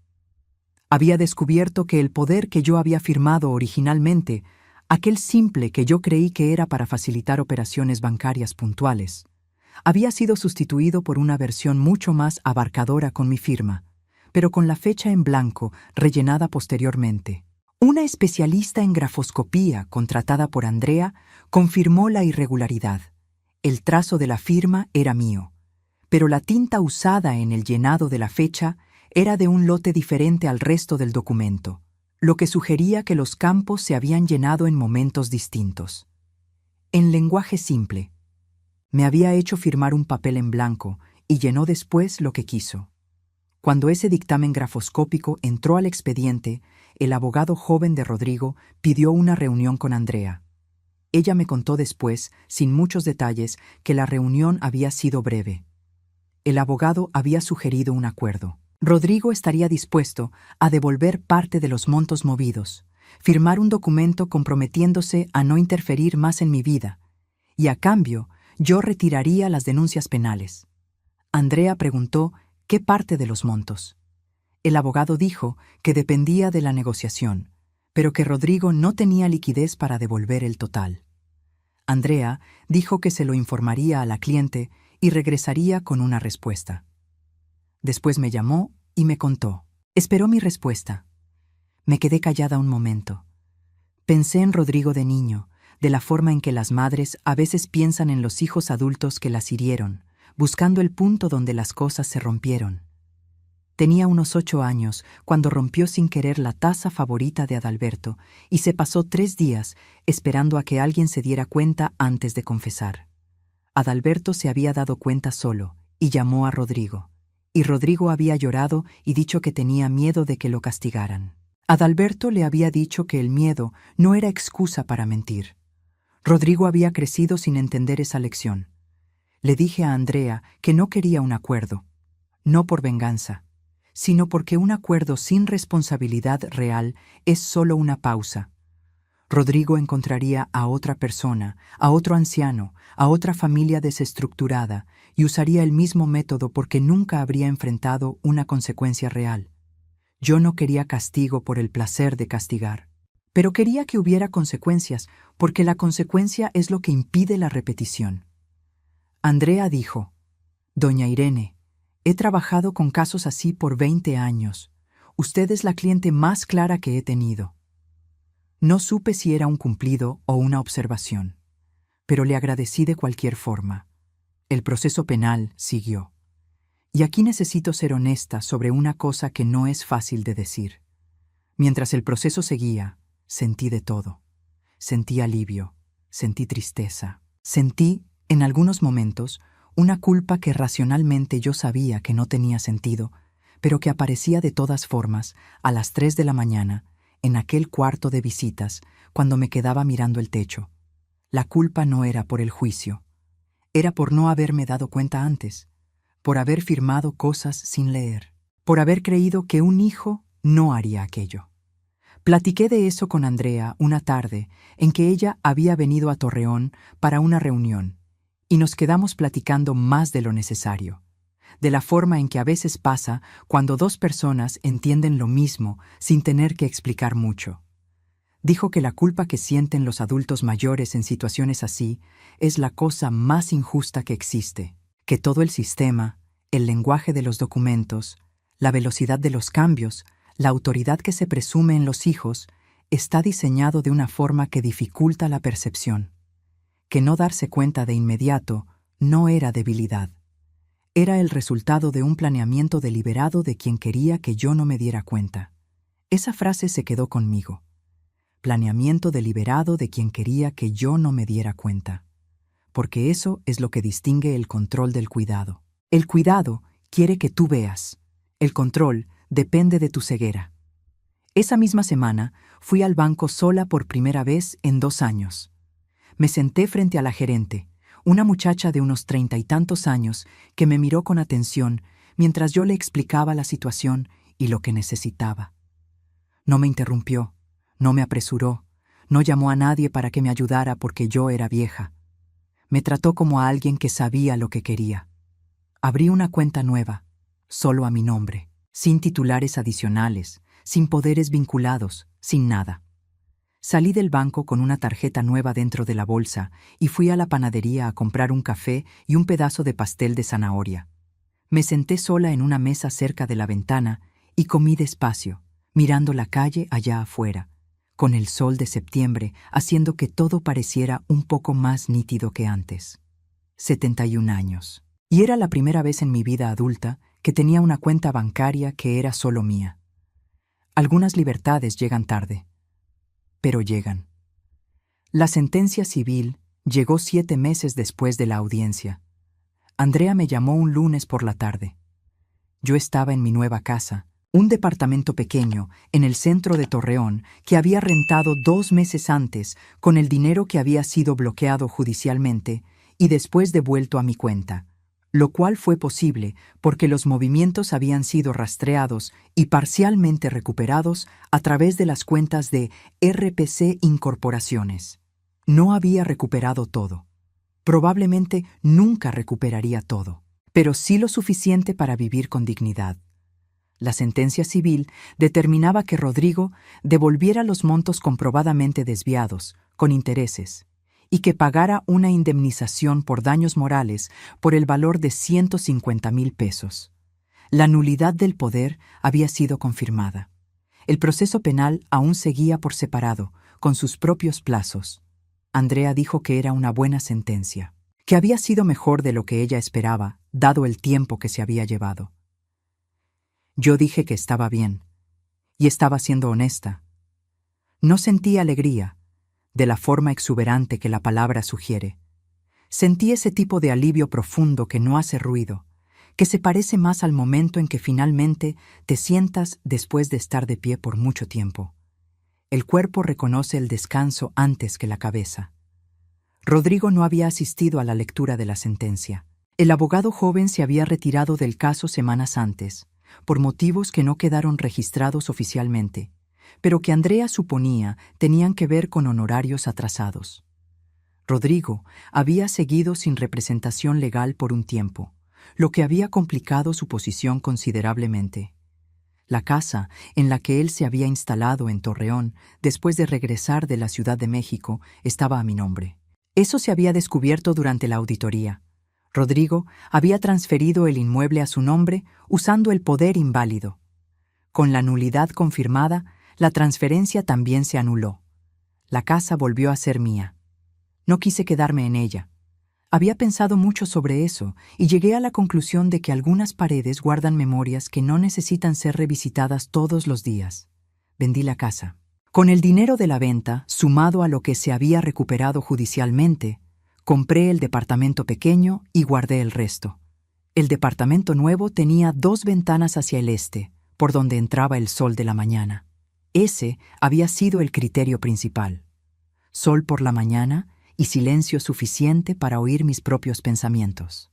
Speaker 1: Había descubierto que el poder que yo había firmado originalmente, aquel simple que yo creí que era para facilitar operaciones bancarias puntuales, había sido sustituido por una versión mucho más abarcadora con mi firma, pero con la fecha en blanco rellenada posteriormente. Una especialista en grafoscopía contratada por Andrea confirmó la irregularidad. El trazo de la firma era mío, pero la tinta usada en el llenado de la fecha era de un lote diferente al resto del documento, lo que sugería que los campos se habían llenado en momentos distintos. En lenguaje simple, me había hecho firmar un papel en blanco y llenó después lo que quiso. Cuando ese dictamen grafoscópico entró al expediente, el abogado joven de Rodrigo pidió una reunión con Andrea. Ella me contó después, sin muchos detalles, que la reunión había sido breve. El abogado había sugerido un acuerdo. Rodrigo estaría dispuesto a devolver parte de los montos movidos, firmar un documento comprometiéndose a no interferir más en mi vida, y a cambio yo retiraría las denuncias penales. Andrea preguntó qué parte de los montos. El abogado dijo que dependía de la negociación, pero que Rodrigo no tenía liquidez para devolver el total. Andrea dijo que se lo informaría a la cliente y regresaría con una respuesta. Después me llamó y me contó. Esperó mi respuesta. Me quedé callada un momento. Pensé en Rodrigo de niño, de la forma en que las madres a veces piensan en los hijos adultos que las hirieron, buscando el punto donde las cosas se rompieron. Tenía unos 8 años cuando rompió sin querer la taza favorita de Adalberto y se pasó 3 días esperando a que alguien se diera cuenta antes de confesar. Adalberto se había dado cuenta solo y llamó a Rodrigo. Y Rodrigo había llorado y dicho que tenía miedo de que lo castigaran. Adalberto le había dicho que el miedo no era excusa para mentir. Rodrigo había crecido sin entender esa lección. Le dije a Andrea que no quería un acuerdo, no por venganza, sino porque un acuerdo sin responsabilidad real es solo una pausa. Rodrigo encontraría a otra persona, a otro anciano, a otra familia desestructurada y usaría el mismo método porque nunca habría enfrentado una consecuencia real. Yo no quería castigo por el placer de castigar, pero quería que hubiera consecuencias porque la consecuencia es lo que impide la repetición. Andrea dijo: «Doña Irene, he trabajado con casos así por 20 años. Usted es la cliente más clara que he tenido». No supe si era un cumplido o una observación, pero le agradecí de cualquier forma. El proceso penal siguió. Y aquí necesito ser honesta sobre una cosa que no es fácil de decir. Mientras el proceso seguía, sentí de todo. Sentí alivio, sentí tristeza, sentí, en algunos momentos, una culpa que racionalmente yo sabía que no tenía sentido, pero que aparecía de todas formas a las 3 de la mañana, en aquel cuarto de visitas, cuando me quedaba mirando el techo. La culpa no era por el juicio. Era por no haberme dado cuenta antes, por haber firmado cosas sin leer, por haber creído que un hijo no haría aquello. Platiqué de eso con Andrea una tarde en que ella había venido a Torreón para una reunión, y nos quedamos platicando más de lo necesario, de la forma en que a veces pasa cuando 2 personas entienden lo mismo sin tener que explicar mucho. Dijo que la culpa que sienten los adultos mayores en situaciones así es la cosa más injusta que existe, que todo el sistema, el lenguaje de los documentos, la velocidad de los cambios, la autoridad que se presume en los hijos, está diseñado de una forma que dificulta la percepción, que no darse cuenta de inmediato no era debilidad. Era el resultado de un planeamiento deliberado de quien quería que yo no me diera cuenta. Esa frase se quedó conmigo. Planeamiento deliberado de quien quería que yo no me diera cuenta. Porque eso es lo que distingue el control del cuidado. El cuidado quiere que tú veas. El control depende de tu ceguera. Esa misma semana fui al banco sola por primera vez en 2 años. Me senté frente a la gerente, una muchacha de unos 30 y tantos años que me miró con atención mientras yo le explicaba la situación y lo que necesitaba. No me interrumpió, no me apresuró, no llamó a nadie para que me ayudara porque yo era vieja. Me trató como a alguien que sabía lo que quería. Abrí una cuenta nueva, solo a mi nombre, sin titulares adicionales, sin poderes vinculados, sin nada. Salí del banco con una tarjeta nueva dentro de la bolsa y fui a la panadería a comprar un café y un pedazo de pastel de zanahoria. Me senté sola en una mesa cerca de la ventana y comí despacio, mirando la calle allá afuera, con el sol de septiembre haciendo que todo pareciera un poco más nítido que antes. 71 años. Y era la primera vez en mi vida adulta que tenía una cuenta bancaria que era solo mía. Algunas libertades llegan tarde, pero llegan. La sentencia civil llegó 7 meses después de la audiencia. Andrea me llamó un lunes por la tarde. Yo estaba en mi nueva casa, un departamento pequeño en el centro de Torreón que había rentado 2 meses antes con el dinero que había sido bloqueado judicialmente y después devuelto a mi cuenta, lo cual fue posible porque los movimientos habían sido rastreados y parcialmente recuperados a través de las cuentas de RPC Incorporaciones. No había recuperado todo. Probablemente nunca recuperaría todo, pero sí lo suficiente para vivir con dignidad. La sentencia civil determinaba que Rodrigo devolviera los montos comprobadamente desviados, con intereses, y que pagara una indemnización por daños morales por el valor de 150,000 pesos. La nulidad del poder había sido confirmada. El proceso penal aún seguía por separado, con sus propios plazos. Andrea dijo que era una buena sentencia, que había sido mejor de lo que ella esperaba, dado el tiempo que se había llevado. Yo dije que estaba bien, y estaba siendo honesta. No sentí alegría, de la forma exuberante que la palabra sugiere. Sentí ese tipo de alivio profundo que no hace ruido, que se parece más al momento en que finalmente te sientas después de estar de pie por mucho tiempo. El cuerpo reconoce el descanso antes que la cabeza. Rodrigo no había asistido a la lectura de la sentencia. El abogado joven se había retirado del caso semanas antes, por motivos que no quedaron registrados oficialmente, pero que Andrea suponía tenían que ver con honorarios atrasados. Rodrigo había seguido sin representación legal por un tiempo, lo que había complicado su posición considerablemente. La casa en la que él se había instalado en Torreón después de regresar de la Ciudad de México estaba a mi nombre. Eso se había descubierto durante la auditoría. Rodrigo había transferido el inmueble a su nombre usando el poder inválido. Con la nulidad confirmada, la transferencia también se anuló. La casa volvió a ser mía. No quise quedarme en ella. Había pensado mucho sobre eso y llegué a la conclusión de que algunas paredes guardan memorias que no necesitan ser revisitadas todos los días. Vendí la casa. Con el dinero de la venta, sumado a lo que se había recuperado judicialmente, compré el departamento pequeño y guardé el resto. El departamento nuevo tenía 2 ventanas hacia el este, por donde entraba el sol de la mañana. Ese había sido el criterio principal. Sol por la mañana y silencio suficiente para oír mis propios pensamientos.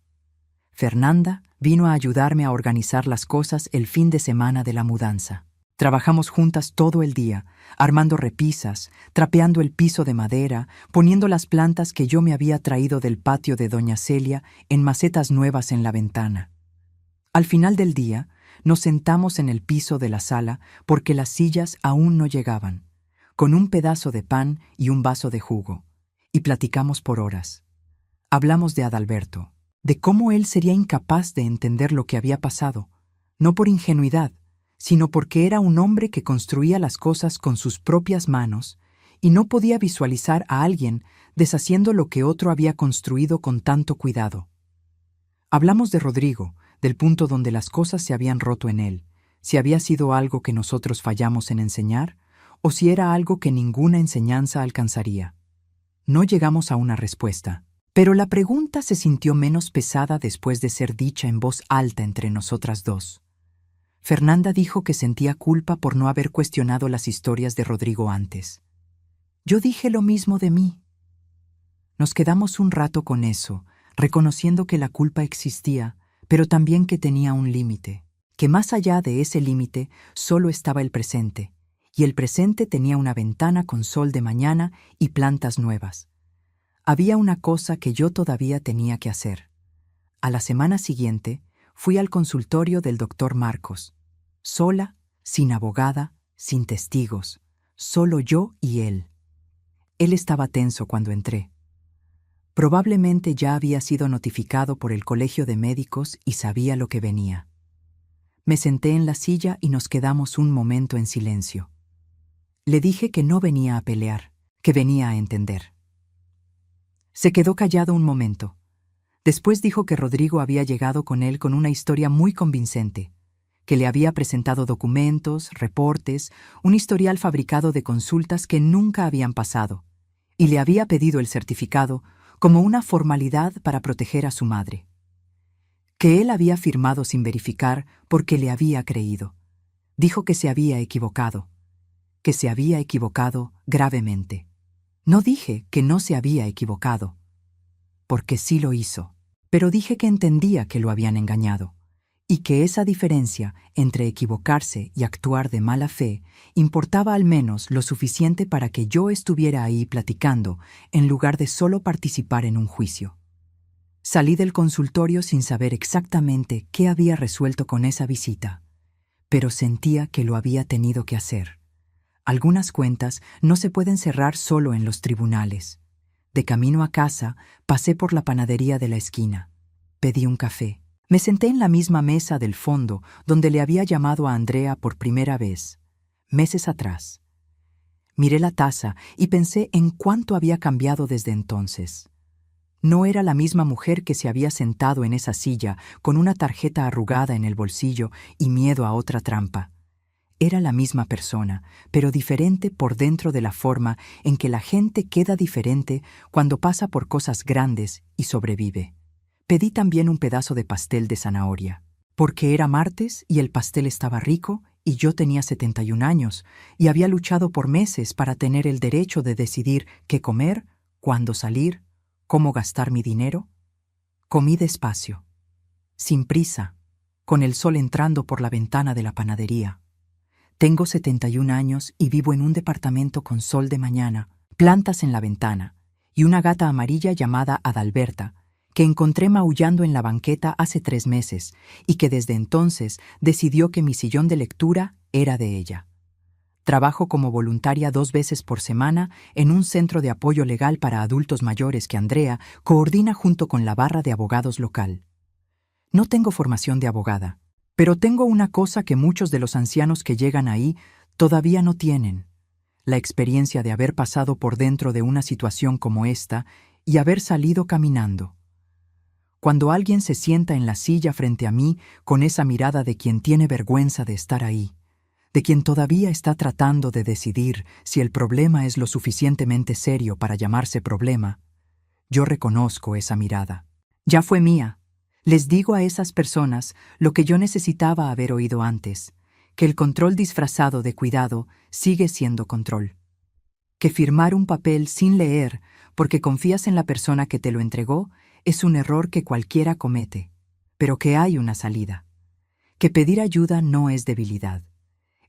Speaker 1: Fernanda vino a ayudarme a organizar las cosas el fin de semana de la mudanza. Trabajamos juntas todo el día, armando repisas, trapeando el piso de madera, poniendo las plantas que yo me había traído del patio de doña Celia en macetas nuevas en la ventana. Al final del día, nos sentamos en el piso de la sala porque las sillas aún no llegaban, con un pedazo de pan y un vaso de jugo, y platicamos por horas. Hablamos de Adalberto, de cómo él sería incapaz de entender lo que había pasado, no por ingenuidad, sino porque era un hombre que construía las cosas con sus propias manos y no podía visualizar a alguien deshaciendo lo que otro había construido con tanto cuidado. Hablamos de Rodrigo, del punto donde las cosas se habían roto en él, si había sido algo que nosotros fallamos en enseñar o si era algo que ninguna enseñanza alcanzaría. No llegamos a una respuesta, pero la pregunta se sintió menos pesada después de ser dicha en voz alta entre nosotras dos. Fernanda dijo que sentía culpa por no haber cuestionado las historias de Rodrigo antes. Yo dije lo mismo de mí. Nos quedamos un rato con eso, reconociendo que la culpa existía, pero también que tenía un límite, que más allá de ese límite solo estaba el presente, y el presente tenía una ventana con sol de mañana y plantas nuevas. Había una cosa que yo todavía tenía que hacer. A la semana siguiente, fui al consultorio del doctor Marcos, sola, sin abogada, sin testigos, solo yo y él. Él estaba tenso cuando entré. Probablemente ya había sido notificado por el colegio de médicos y sabía lo que venía. Me senté en la silla y nos quedamos un momento en silencio. Le dije que no venía a pelear, que venía a entender. Se quedó callado un momento. Después dijo que Rodrigo había llegado con él con una historia muy convincente, que le había presentado documentos, reportes, un historial fabricado de consultas que nunca habían pasado, y le había pedido el certificado como una formalidad para proteger a su madre. Que él había firmado sin verificar porque le había creído. Dijo que se había equivocado gravemente. No dije que no se había equivocado, porque sí lo hizo, pero dije que entendía que lo habían engañado, y que esa diferencia entre equivocarse y actuar de mala fe importaba al menos lo suficiente para que yo estuviera ahí platicando en lugar de solo participar en un juicio. Salí del consultorio sin saber exactamente qué había resuelto con esa visita, pero sentía que lo había tenido que hacer. Algunas cuentas no se pueden cerrar solo en los tribunales. De camino a casa, pasé por la panadería de la esquina. Pedí un café. Me senté en la misma mesa del fondo donde le había llamado a Andrea por primera vez, meses atrás. Miré la taza y pensé en cuánto había cambiado desde entonces. No era la misma mujer que se había sentado en esa silla con una tarjeta arrugada en el bolsillo y miedo a otra trampa. Era la misma persona, pero diferente por dentro de la forma en que la gente queda diferente cuando pasa por cosas grandes y sobrevive. Pedí también un pedazo de pastel de zanahoria, porque era martes y el pastel estaba rico y yo tenía 71 años y había luchado por meses para tener el derecho de decidir qué comer, cuándo salir, cómo gastar mi dinero. Comí despacio, sin prisa, con el sol entrando por la ventana de la panadería. Tengo 71 años y vivo en un departamento con sol de mañana, plantas en la ventana y una gata amarilla llamada Adalberta, que encontré maullando en la banqueta hace 3 meses y que desde entonces decidió que mi sillón de lectura era de ella. Trabajo como voluntaria 2 veces por semana en un centro de apoyo legal para adultos mayores que Andrea coordina junto con la barra de abogados local. No tengo formación de abogada, pero tengo una cosa que muchos de los ancianos que llegan ahí todavía no tienen: la experiencia de haber pasado por dentro de una situación como esta y haber salido caminando. Cuando alguien se sienta en la silla frente a mí con esa mirada de quien tiene vergüenza de estar ahí, de quien todavía está tratando de decidir si el problema es lo suficientemente serio para llamarse problema, yo reconozco esa mirada. Ya fue mía. Les digo a esas personas lo que yo necesitaba haber oído antes, que el control disfrazado de cuidado sigue siendo control. Que firmar un papel sin leer porque confías en la persona que te lo entregó es un error que cualquiera comete, pero que hay una salida. Que pedir ayuda no es debilidad.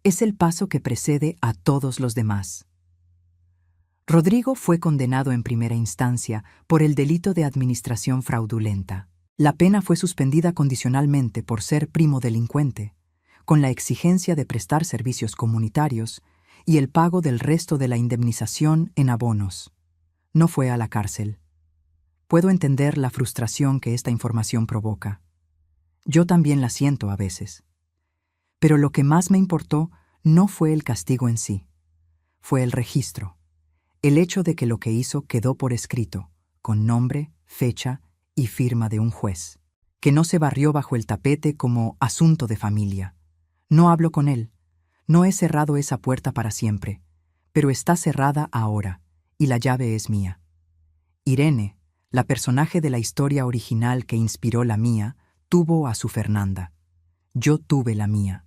Speaker 1: Es el paso que precede a todos los demás. Rodrigo fue condenado en primera instancia por el delito de administración fraudulenta. La pena fue suspendida condicionalmente por ser primo delincuente, con la exigencia de prestar servicios comunitarios y el pago del resto de la indemnización en abonos. No fue a la cárcel. Puedo entender la frustración que esta información provoca. Yo también la siento a veces. Pero lo que más me importó no fue el castigo en sí, fue el registro, el hecho de que lo que hizo quedó por escrito, con nombre, fecha y firma de un juez, que no se barrió bajo el tapete como asunto de familia. No hablo con él, no he cerrado esa puerta para siempre, pero está cerrada ahora, y la llave es mía. Irene, la personaje de la historia original que inspiró la mía, tuvo a su Fernanda. Yo tuve la mía.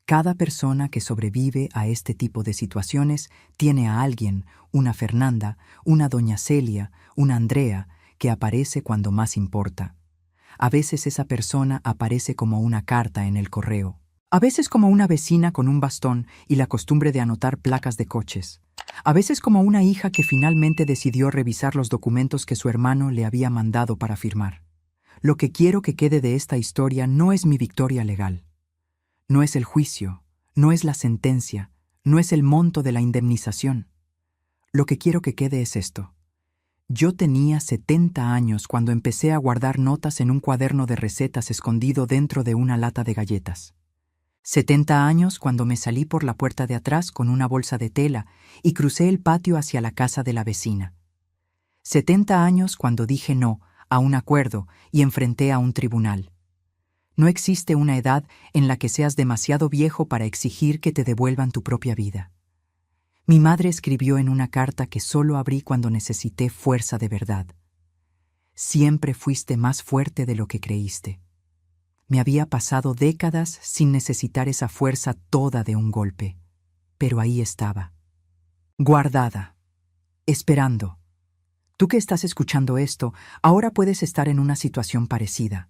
Speaker 1: Cada persona que sobrevive a este tipo de situaciones tiene a alguien, una Fernanda, una doña Celia, una Andrea, que aparece cuando más importa. A veces esa persona aparece como una carta en el correo. A veces como una vecina con un bastón y la costumbre de anotar placas de coches. A veces como una hija que finalmente decidió revisar los documentos que su hermano le había mandado para firmar. Lo que quiero que quede de esta historia no es mi victoria legal. No es el juicio, no es la sentencia, no es el monto de la indemnización. Lo que quiero que quede es esto. Yo tenía 70 años cuando empecé a guardar notas en un cuaderno de recetas escondido dentro de una lata de galletas. 70 años cuando me salí por la puerta de atrás con una bolsa de tela y crucé el patio hacia la casa de la vecina. 70 años cuando dije no a un acuerdo y enfrenté a un tribunal. No existe una edad en la que seas demasiado viejo para exigir que te devuelvan tu propia vida. Mi madre escribió en una carta que solo abrí cuando necesité fuerza de verdad. Siempre fuiste más fuerte de lo que creíste. Me había pasado décadas sin necesitar esa fuerza toda de un golpe, pero ahí estaba, guardada, esperando. Tú que estás escuchando esto, ahora puedes estar en una situación parecida.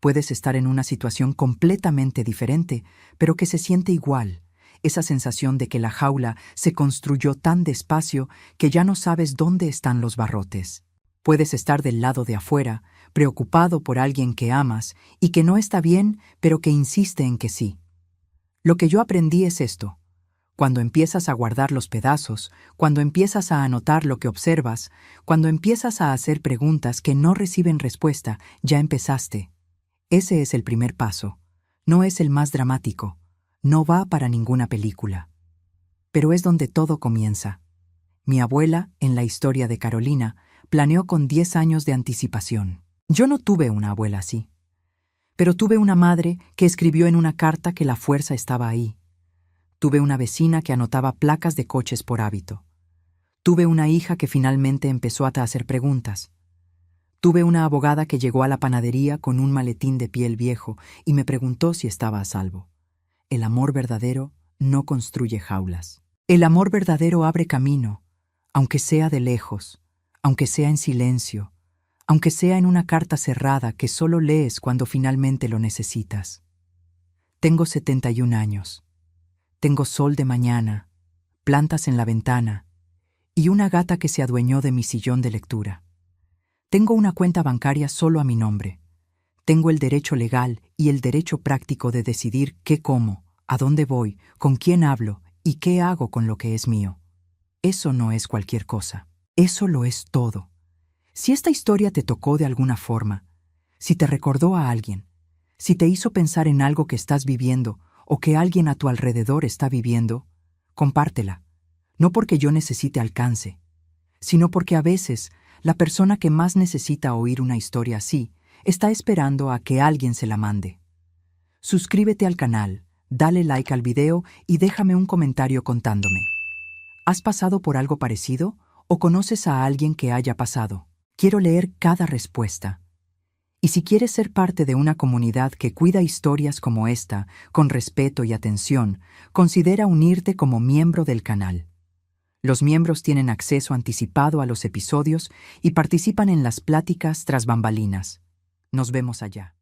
Speaker 1: Puedes estar en una situación completamente diferente, pero que se siente igual. Esa sensación de que la jaula se construyó tan despacio que ya no sabes dónde están los barrotes. Puedes estar del lado de afuera, preocupado por alguien que amas y que no está bien, pero que insiste en que sí. Lo que yo aprendí es esto. Cuando empiezas a guardar los pedazos, cuando empiezas a anotar lo que observas, cuando empiezas a hacer preguntas que no reciben respuesta, ya empezaste. Ese es el primer paso. No es el más dramático. No va para ninguna película. Pero es donde todo comienza. Mi abuela, en la historia de Carolina, planeó con 10 años de anticipación. Yo no tuve una abuela así. Pero tuve una madre que escribió en una carta que la fuerza estaba ahí. Tuve una vecina que anotaba placas de coches por hábito. Tuve una hija que finalmente empezó a hacer preguntas. Tuve una abogada que llegó a la panadería con un maletín de piel viejo y me preguntó si estaba a salvo. El amor verdadero no construye jaulas. El amor verdadero abre camino, aunque sea de lejos, aunque sea en silencio, aunque sea en una carta cerrada que solo lees cuando finalmente lo necesitas. Tengo 71 años. Tengo sol de mañana, plantas en la ventana y una gata que se adueñó de mi sillón de lectura. Tengo una cuenta bancaria solo a mi nombre. Tengo el derecho legal y el derecho práctico de decidir qué como, a dónde voy, con quién hablo y qué hago con lo que es mío. Eso no es cualquier cosa. Eso lo es todo. Si esta historia te tocó de alguna forma, si te recordó a alguien, si te hizo pensar en algo que estás viviendo o que alguien a tu alrededor está viviendo, compártela. No porque yo necesite alcance, sino porque a veces la persona que más necesita oír una historia así está esperando a que alguien se la mande. Suscríbete al canal, dale like al video y déjame un comentario contándome. ¿Has pasado por algo parecido o conoces a alguien que haya pasado? Quiero leer cada respuesta. Y si quieres ser parte de una comunidad que cuida historias como esta, con respeto y atención, considera unirte como miembro del canal. Los miembros tienen acceso anticipado a los episodios y participan en las pláticas tras bambalinas. Nos vemos allá.